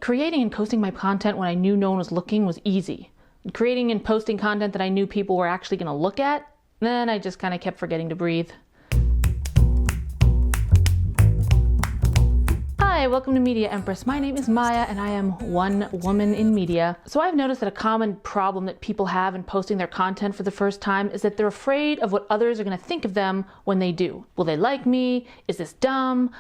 Creating and posting my content when I knew no one was looking was easy. Creating and posting content that I knew people were actually going to look at, then I just kind of kept forgetting to breathe. Hi, welcome to Media Empress. My name is Maya and I am one woman in media. So I've noticed that a common problem that people have in posting their content for the first time is that they're afraid of what others are going to think of them when they do. Will they like me? Is this dumb?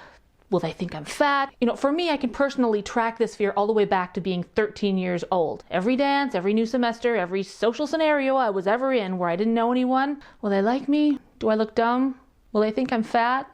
Will they think I'm fat? For me, I can personally track this fear all the way back to being 13 years old. Every dance, every new semester, every social scenario I was ever in where I didn't know anyone. Will they like me? Do I look dumb? Will they think I'm fat?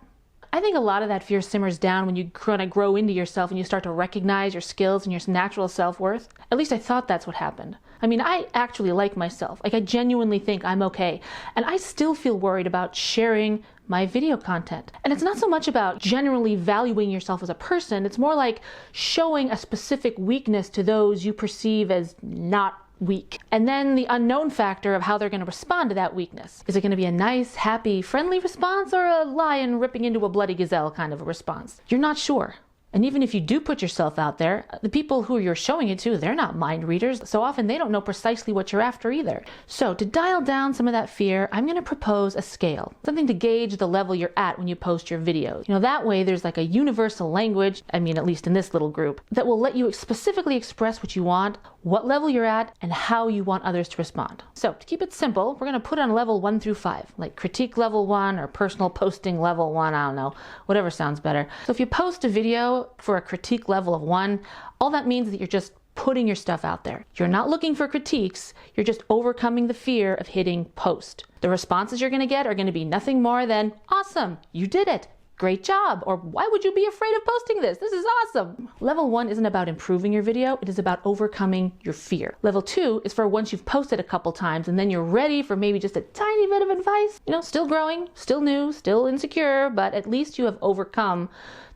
I think a lot of that fear simmers down when you kind of grow into yourself and you start to recognize your skills and your natural self-worth. At least I thought that's what happened. I actually like myself. I genuinely think I'm okay. And I still feel worried about sharing my video content. And it's not so much about generally valuing yourself as a person. It's more like showing a specific weakness to those you perceive as not weak. And then the unknown factor of how they're going to respond to that weakness. Is it going to be a nice, happy, friendly response or a lion ripping into a bloody gazelle kind of a response? You're not sure. And even if you do put yourself out there, the people who you're showing it to, they're not mind readers. So often they don't know precisely what you're after either. So to dial down some of that fear, I'm going to propose a scale. Something to gauge the level you're at when you post your videos. That way there's like a universal language, at least in this little group, that will let you specifically express what you want, what level you're at, and how you want others to respond. So to keep it simple, we're going to put on level 1 through 5, like critique level 1 or personal posting level 1, I don't know, whatever sounds better. So if you post a video for a critique level of 1, all that means that you're just putting your stuff out there. You're not looking for critiques, you're just overcoming the fear of hitting post. The responses you're going to get are going to be nothing more than, awesome, you did it. Great job, or why would you be afraid of posting this? This is awesome. Level 1 isn't about improving your video, it is about overcoming your fear. Level 2 is for once you've posted a couple times and then you're ready for maybe just a tiny bit of advice. Still growing, still new, still insecure, but at least you have overcome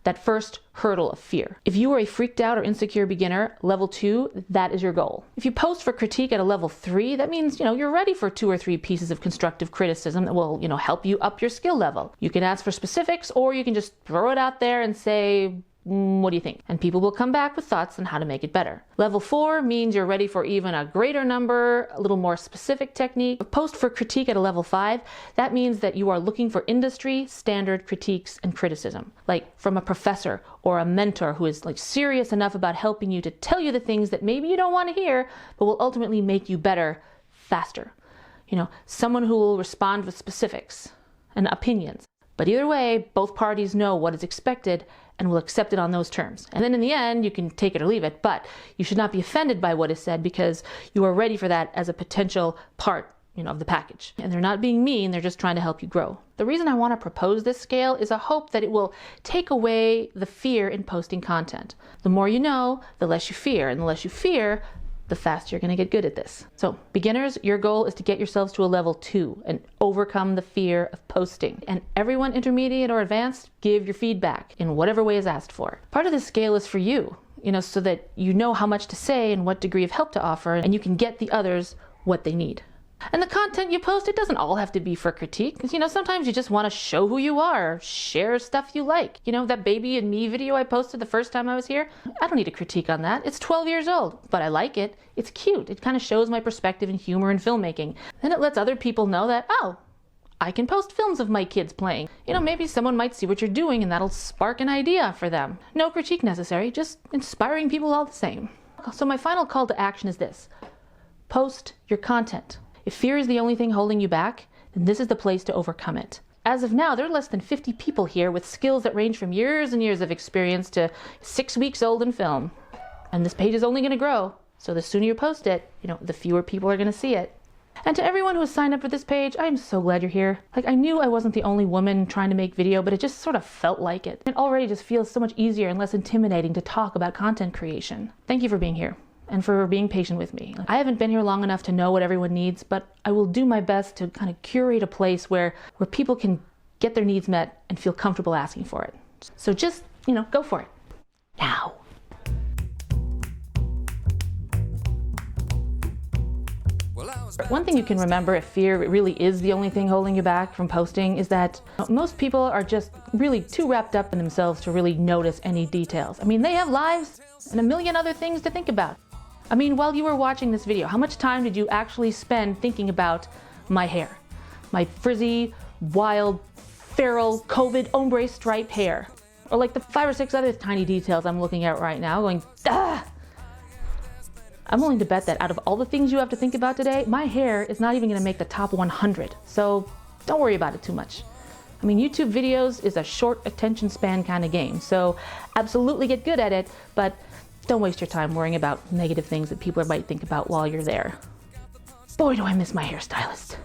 that first hurdle of fear. If you are a freaked out or insecure beginner, level 2, that is your goal. If you post for critique at a level 3, that means, you're ready for 2 or 3 pieces of constructive criticism that will, help you up your skill level. You can ask for specifics or you can just throw it out there and say, what do you think? And people will come back with thoughts on how to make it better. Level 4 means you're ready for even a greater number, a little more specific technique. Post for critique at a level 5, that means that you are looking for industry standard critiques and criticism, like from a professor or a mentor who is serious enough about helping you to tell you the things that maybe you don't want to hear, but will ultimately make you better faster. Someone who will respond with specifics and opinions. But either way, both parties know what is expected and will accept it on those terms. And then in the end, you can take it or leave it, but you should not be offended by what is said because you are ready for that as a potential part, of the package. And they're not being mean, they're just trying to help you grow. The reason I want to propose this scale is a hope that it will take away the fear in posting content. The more you know, the less you fear, and the less you fear, the faster you're going to get good at this. So beginners, your goal is to get yourselves to a level 2 and overcome the fear of posting. And everyone intermediate or advanced, give your feedback in whatever way is asked for. Part of this scale is for you, so that you know how much to say and what degree of help to offer, and you can get the others what they need. And the content you post, it doesn't all have to be for critique. Because, sometimes you just want to show who you are, share stuff you like. That baby and me video I posted the first time I was here, I don't need a critique on that. It's 12 years old, but I like it. It's cute. It kind of shows my perspective in humor and filmmaking. Then it lets other people know that, oh, I can post films of my kids playing. Maybe someone might see what you're doing and that'll spark an idea for them. No critique necessary, just inspiring people all the same. So my final call to action is this. Post your content. If fear is the only thing holding you back, then this is the place to overcome it. As of now, there are less than 50 people here with skills that range from years and years of experience to 6 weeks old in film. And this page is only going to grow. So the sooner you post it, the fewer people are going to see it. And to everyone who has signed up for this page, I am so glad you're here. I knew I wasn't the only woman trying to make video, but it just sort of felt like it. It already just feels so much easier and less intimidating to talk about content creation. Thank you for being here. And for being patient with me. I haven't been here long enough to know what everyone needs, but I will do my best to kind of curate a place where people can get their needs met and feel comfortable asking for it. So just, go for it. Now. One thing you can remember if fear really is the only thing holding you back from posting is that most people are just really too wrapped up in themselves to really notice any details. They have lives, and a million other things to think about. I mean, while you were watching this video, how much time did you actually spend thinking about my hair? My frizzy, wild, feral, COVID ombre stripe hair. Or like the 5 or 6 other tiny details I'm looking at right now going, ah! I'm willing to bet that out of all the things you have to think about today, my hair is not even gonna make the top 100. So don't worry about it too much. I mean, YouTube videos is a short attention span kind of game, so absolutely get good at it, but don't waste your time worrying about negative things that people might think about while you're there. Boy, do I miss my hairstylist.